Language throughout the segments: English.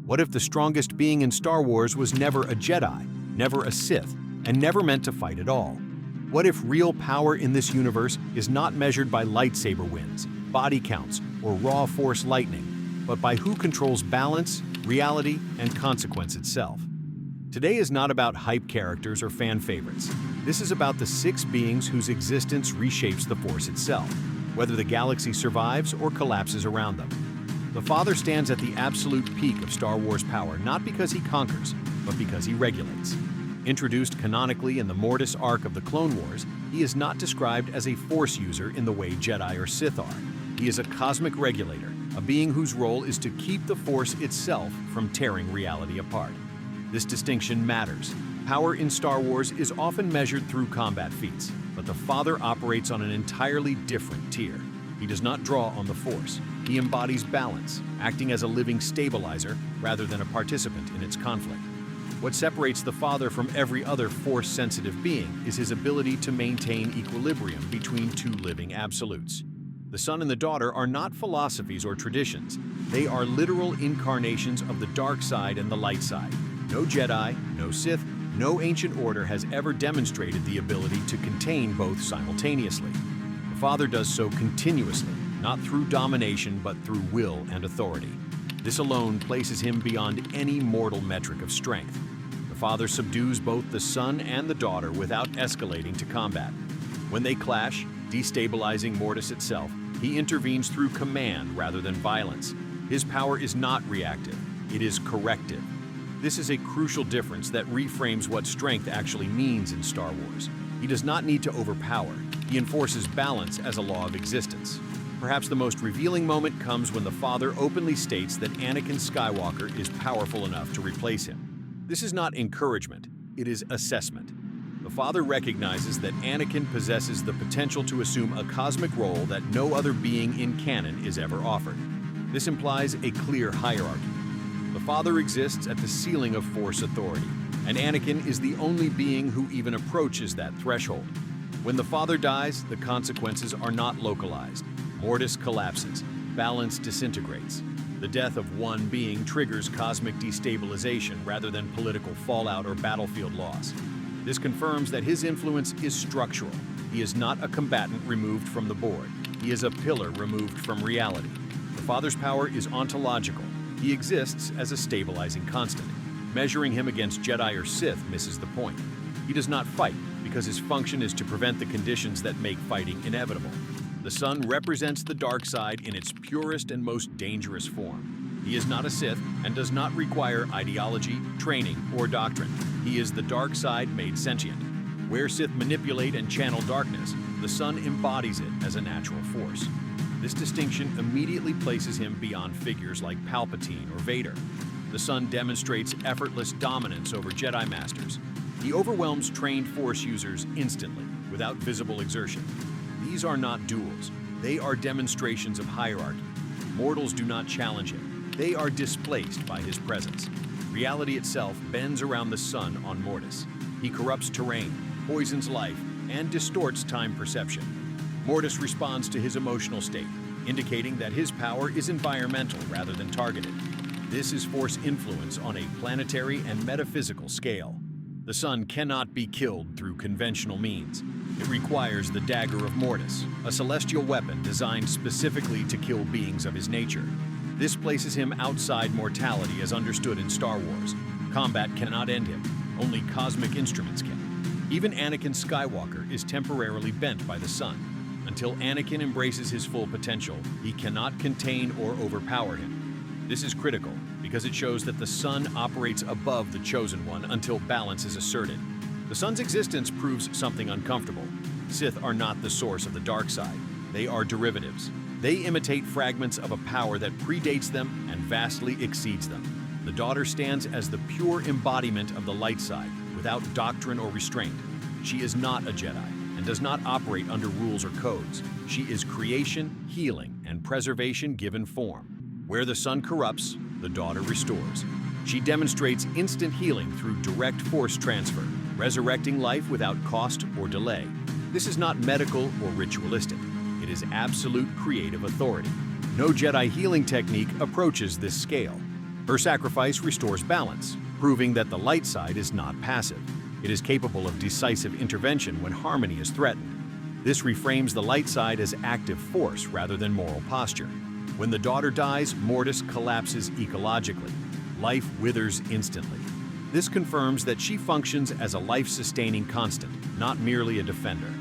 What if the strongest being in Star Wars was never a Jedi, never a Sith, and never meant to fight at all? What if real power in this universe is not measured by lightsaber wins, body counts, or raw force lightning, but by who controls balance, reality, and consequence itself? Today is not about hype characters or fan favorites. This is about the 6 beings whose existence reshapes the Force itself, whether the galaxy survives or collapses around them. The Father stands at the absolute peak of Star Wars power not because he conquers, but because he regulates. Introduced canonically in the Mortis arc of the Clone Wars, he is not described as a Force user in the way Jedi or Sith are. He is a cosmic regulator, a being whose role is to keep the Force itself from tearing reality apart. This distinction matters. Power in Star Wars is often measured through combat feats, but the Father operates on an entirely different tier. He does not draw on the Force. He embodies balance, acting as a living stabilizer rather than a participant in its conflict. What separates the Father from every other Force-sensitive being is his ability to maintain equilibrium between 2 living absolutes. The Son and the Daughter are not philosophies or traditions. They are literal incarnations of the dark side and the light side. No Jedi, no Sith, no ancient order has ever demonstrated the ability to contain both simultaneously. The Father does so continuously, not through domination but through will and authority. This alone places him beyond any mortal metric of strength. The Father subdues both the Son and the Daughter without escalating to combat. When they clash, destabilizing Mortis itself, he intervenes through command rather than violence. His power is not reactive, it is corrective. This is a crucial difference that reframes what strength actually means in Star Wars. He does not need to overpower. He enforces balance as a law of existence. Perhaps the most revealing moment comes when the Father openly states that Anakin Skywalker is powerful enough to replace him. This is not encouragement, it is assessment. The Father recognizes that Anakin possesses the potential to assume a cosmic role that no other being in canon is ever offered. This implies a clear hierarchy. The Father exists at the ceiling of Force authority, and Anakin is the only being who even approaches that threshold. When the Father dies, the consequences are not localized. Mortis collapses, balance disintegrates. The death of one being triggers cosmic destabilization rather than political fallout or battlefield loss. This confirms that his influence is structural. He is not a combatant removed from the board. He is a pillar removed from reality. The Father's power is ontological. He exists as a stabilizing constant. Measuring him against Jedi or Sith misses the point. He does not fight because his function is to prevent the conditions that make fighting inevitable. The Son represents the dark side in its purest and most dangerous form. He is not a Sith and does not require ideology, training, or doctrine. He is the dark side made sentient. Where Sith manipulate and channel darkness, the Son embodies it as a natural force. This distinction immediately places him beyond figures like Palpatine or Vader. The Son demonstrates effortless dominance over Jedi Masters. He overwhelms trained Force users instantly, without visible exertion. These are not duels. They are demonstrations of hierarchy. Mortals do not challenge him. They are displaced by his presence. Reality itself bends around the Son on Mortis. He corrupts terrain, poisons life, and distorts time perception. Mortis responds to his emotional state, indicating that his power is environmental rather than targeted. This is Force influence on a planetary and metaphysical scale. The Son cannot be killed through conventional means. It requires the dagger of Mortis, a celestial weapon designed specifically to kill beings of his nature. This places him outside mortality as understood in Star Wars. Combat cannot end him, only cosmic instruments can. Even Anakin Skywalker is temporarily bent by the Son. Until Anakin embraces his full potential, he cannot contain or overpower him. This is critical because it shows that the Son operates above the Chosen One until balance is asserted. The Son's existence proves something uncomfortable. Sith are not the source of the dark side. They are derivatives. They imitate fragments of a power that predates them and vastly exceeds them. The Daughter stands as the pure embodiment of the light side, without doctrine or restraint. She is not a Jedi and does not operate under rules or codes. She is creation, healing, and preservation given form. Where the Son corrupts, the Daughter restores. She demonstrates instant healing through direct Force transfer, resurrecting life without cost or delay. This is not medical or ritualistic. It is absolute creative authority. No Jedi healing technique approaches this scale. Her sacrifice restores balance, proving that the light side is not passive. It is capable of decisive intervention when harmony is threatened. This reframes the light side as active force rather than moral posture. When the daughter dies, Mortis collapses ecologically. Life withers instantly. This confirms that she functions as a life-sustaining constant, not merely a defender.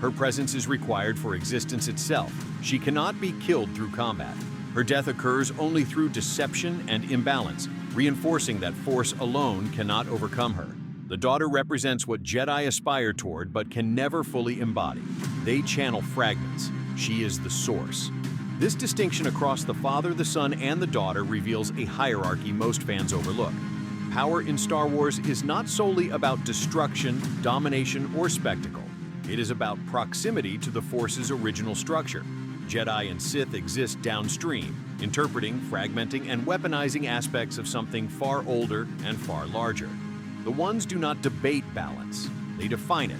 Her presence is required for existence itself. She cannot be killed through combat. Her death occurs only through deception and imbalance, reinforcing that force alone cannot overcome her. The daughter represents what Jedi aspire toward but can never fully embody. They channel fragments. She is the source. This distinction across the father, the son, and the daughter reveals a hierarchy most fans overlook. Power in Star Wars is not solely about destruction, domination, or spectacle. It is about proximity to the Force's original structure. Jedi and Sith exist downstream, interpreting, fragmenting, and weaponizing aspects of something far older and far larger. The ones do not debate balance, they define it.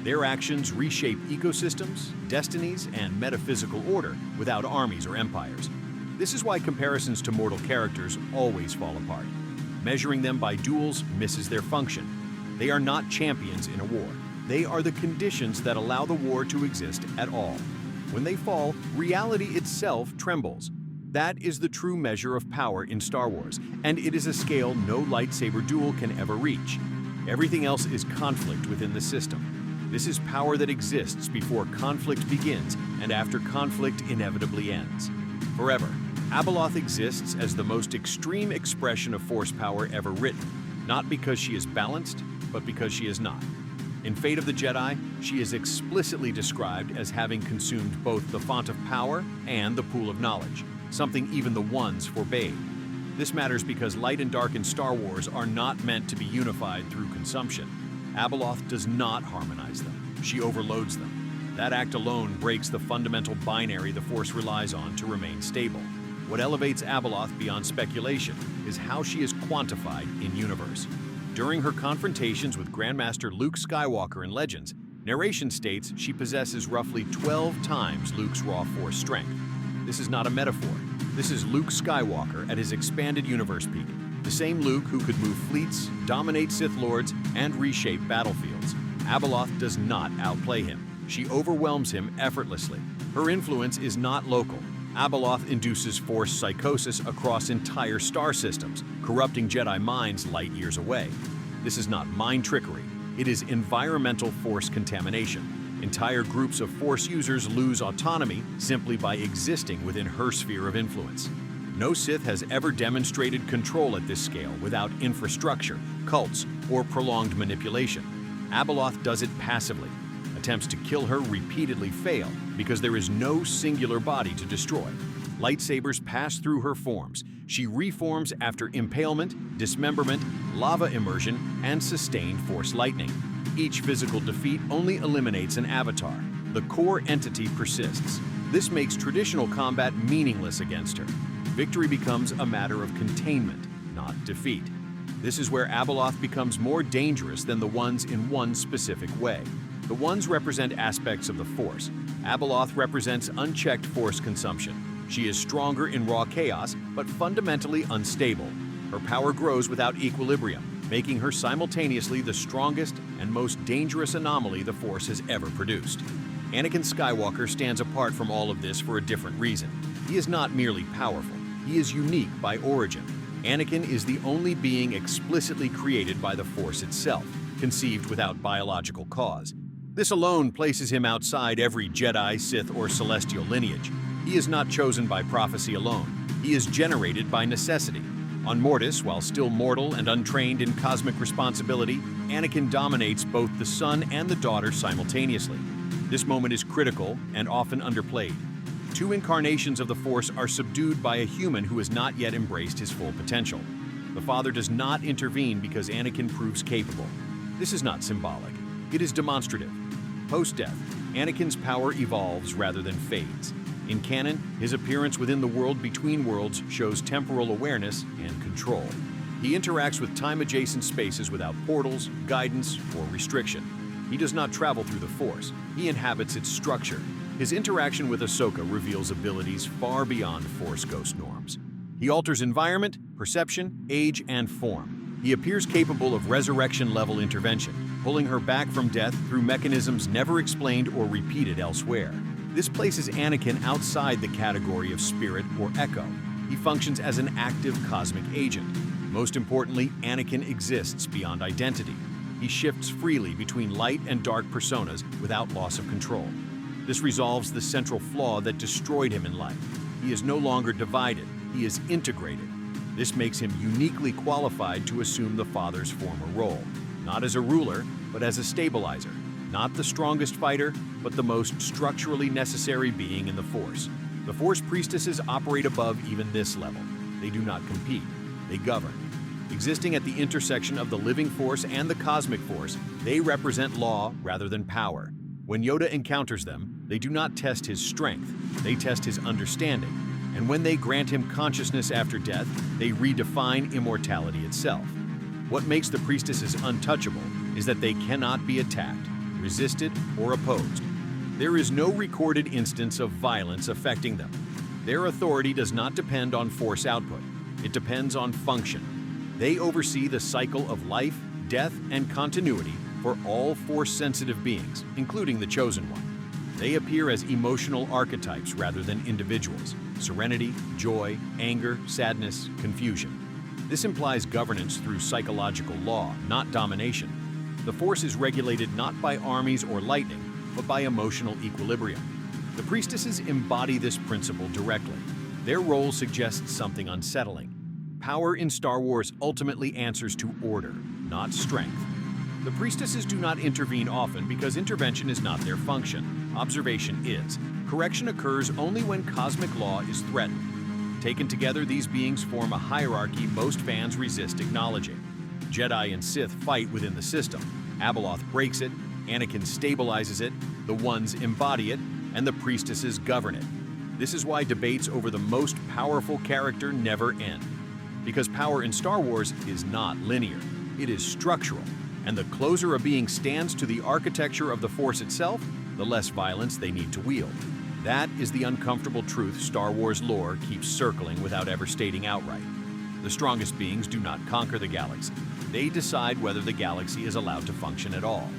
Their actions reshape ecosystems, destinies, and metaphysical order without armies or empires. This is why comparisons to mortal characters always fall apart. Measuring them by duels misses their function. They are not champions in a war. They are the conditions that allow the war to exist at all. When they fall, reality itself trembles. That is the true measure of power in Star Wars, and it is a scale no lightsaber duel can ever reach. Everything else is conflict within the system. This is power that exists before conflict begins and after conflict inevitably ends. Forever, Abaloth exists as the most extreme expression of Force power ever written, not because she is balanced, but because she is not. In Fate of the Jedi, she is explicitly described as having consumed both the font of power and the pool of knowledge, something even the ones forbade. This matters because light and dark in Star Wars are not meant to be unified through consumption. Abaloth does not harmonize them, she overloads them. That act alone breaks the fundamental binary the Force relies on to remain stable. What elevates Abaloth beyond speculation is how she is quantified in universe. During her confrontations with Grandmaster Luke Skywalker in Legends, narration states she possesses roughly 12 times Luke's raw Force strength. This is not a metaphor. This is Luke Skywalker at his expanded universe peak. The same Luke who could move fleets, dominate Sith Lords, and reshape battlefields. Abaloth does not outplay him. She overwhelms him effortlessly. Her influence is not local. Abaloth induces Force psychosis across entire star systems, corrupting Jedi minds light years away. This is not mind trickery. It is environmental Force contamination. Entire groups of Force users lose autonomy simply by existing within her sphere of influence. No Sith has ever demonstrated control at this scale without infrastructure, cults, or prolonged manipulation. Abaloth does it passively. Attempts to kill her repeatedly fail because there is no singular body to destroy. Lightsabers pass through her forms. She reforms after impalement, dismemberment, lava immersion, and sustained Force lightning. Each physical defeat only eliminates an avatar. The core entity persists. This makes traditional combat meaningless against her. Victory becomes a matter of containment, not defeat. This is where Abaloth becomes more dangerous than the ones in one specific way. The ones represent aspects of the Force. Abaloth represents unchecked Force consumption. She is stronger in raw chaos, but fundamentally unstable. Her power grows without equilibrium, making her simultaneously the strongest and most dangerous anomaly the Force has ever produced. Anakin Skywalker stands apart from all of this for a different reason. He is not merely powerful. He is unique by origin. Anakin is the only being explicitly created by the Force itself, conceived without biological cause. This alone places him outside every Jedi, Sith, or Celestial lineage. He is not chosen by prophecy alone. He is generated by necessity. On Mortis, while still mortal and untrained in cosmic responsibility, Anakin dominates both the son and the daughter simultaneously. This moment is critical and often underplayed. Two incarnations of the Force are subdued by a human who has not yet embraced his full potential. The father does not intervene because Anakin proves capable. This is not symbolic. It is demonstrative. Post-death, Anakin's power evolves rather than fades. In canon, his appearance within the world between worlds shows temporal awareness and control. He interacts with time-adjacent spaces without portals, guidance, or restriction. He does not travel through the Force. He inhabits its structure. His interaction with Ahsoka reveals abilities far beyond Force Ghost norms. He alters environment, perception, age, and form. He appears capable of resurrection-level intervention, pulling her back from death through mechanisms never explained or repeated elsewhere. This places Anakin outside the category of spirit or echo. He functions as an active cosmic agent. Most importantly, Anakin exists beyond identity. He shifts freely between light and dark personas without loss of control. This resolves the central flaw that destroyed him in life. He is no longer divided, he is integrated. This makes him uniquely qualified to assume the Father's former role, not as a ruler, but as a stabilizer. Not the strongest fighter, but the most structurally necessary being in the Force. The Force priestesses operate above even this level. They do not compete, they govern. Existing at the intersection of the living Force and the cosmic Force, they represent law rather than power. When Yoda encounters them, they do not test his strength, they test his understanding. And when they grant him consciousness after death, they redefine immortality itself. What makes the priestesses untouchable is that they cannot be attacked, resisted, or opposed. There is no recorded instance of violence affecting them. Their authority does not depend on Force output, it depends on function. They oversee the cycle of life, death, and continuity for all Force-sensitive beings, including the Chosen One. They appear as emotional archetypes rather than individuals: serenity, joy, anger, sadness, confusion. This implies governance through psychological law, not domination. The Force is regulated not by armies or lightning, but by emotional equilibrium. The priestesses embody this principle directly. Their role suggests something unsettling. Power in Star Wars ultimately answers to order, not strength. The priestesses do not intervene often because intervention is not their function. Observation is. Correction occurs only when cosmic law is threatened. Taken together, these beings form a hierarchy most fans resist acknowledging. Jedi and Sith fight within the system. Abaloth breaks it, Anakin stabilizes it, the Ones embody it, and the priestesses govern it. This is why debates over the most powerful character never end. Because power in Star Wars is not linear, it is structural, and the closer a being stands to the architecture of the Force itself, the less violence they need to wield. That is the uncomfortable truth Star Wars lore keeps circling without ever stating outright. The strongest beings do not conquer the galaxy. They decide whether the galaxy is allowed to function at all.